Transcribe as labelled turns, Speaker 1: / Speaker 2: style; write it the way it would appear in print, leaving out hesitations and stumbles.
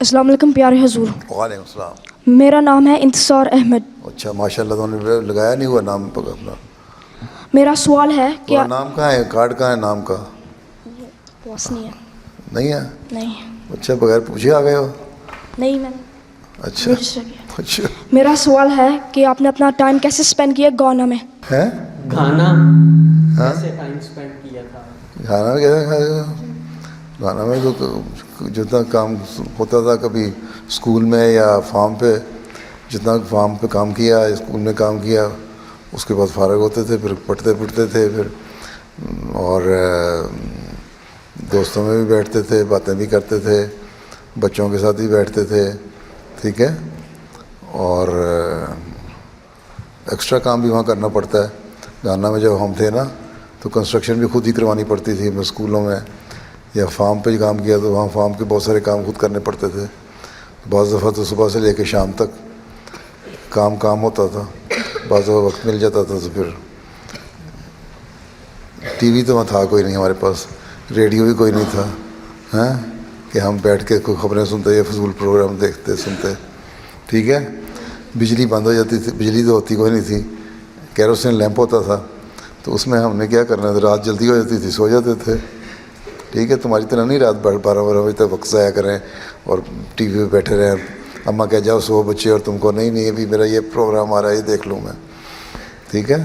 Speaker 1: السلام علیکم پیارے حضور.
Speaker 2: وعلیکم السلام.
Speaker 1: میرا نام ہے انتصار احمد.
Speaker 2: اچھا ماشاء اللہ، تم نے لگایا نہیں ہوا نام اپنا.
Speaker 1: میرا سوال ہے کہ
Speaker 2: تمہارا نام کہاں ہے؟ کارڈ کہاں ہے نام کا؟
Speaker 1: پاس نہیں ہے.
Speaker 2: نہیں ہے؟
Speaker 1: نہیں
Speaker 2: اچھا بغیر پوچھے آ گئے ہو؟
Speaker 1: نہیں میں نے
Speaker 2: اچھا
Speaker 1: رجسٹر کیا.
Speaker 2: اچھا.
Speaker 1: میرا سوال ہے کہ آپ نے اپنا ٹائم کیسے اسپینڈ کیا گانا میں؟
Speaker 2: ہے
Speaker 3: گانا کیسے ٹائم اسپینڈ کیا تھا؟
Speaker 2: گانا کیسے؟ گانا میں تو جتنا کام ہوتا تھا، کبھی اسکول میں یا فارم پہ، جتنا فارم پہ کام کیا، اسکول میں کام کیا، اس کے بعد فارغ ہوتے تھے، پھر پڑھتے تھے، پھر اور دوستوں میں بھی بیٹھتے تھے، باتیں بھی کرتے تھے، بچوں کے ساتھ بھی بیٹھتے تھے. ٹھیک ہے. اور ایکسٹرا کام بھی وہاں کرنا پڑتا ہے. گانا میں جب ہم تھے نا تو کنسٹرکشن بھی خود ہی کروانی پڑتی تھی. میں اسکولوں میں یا فارم پہ کام کیا تو وہاں فارم کے بہت سارے کام خود کرنے پڑتے تھے. بعض دفعہ تو صبح سے لے کے شام تک کام ہوتا تھا. بعض دفعہ وقت مل جاتا تھا تو پھر ٹی وی تو وہاں تھا کوئی نہیں ہمارے پاس، ریڈیو بھی کوئی نہیں تھا ہاں کہ ہم بیٹھ کے کوئی خبریں سنتے یا فضول پروگرام دیکھتے سنتے. ٹھیک ہے. بجلی بند ہو جاتی تھی، بجلی تو ہوتی کوئی نہیں تھی، کیروسین لیمپ ہوتا تھا، تو اس میں ہم نے کیا کرنا تھا، رات جلدی ہو جاتی تھی، سو جاتے تھے. ٹھیک ہے. تمہاری طرح نہیں رات 12 بجے تک وقت ضائع کریں اور ٹی وی پہ بیٹھے رہیں. اماں کہہ جاؤ سو بچے اور تم کو نہیں ابھی میرا یہ پروگرام آ رہا ہے، یہ دیکھ لوں میں. ٹھیک ہے.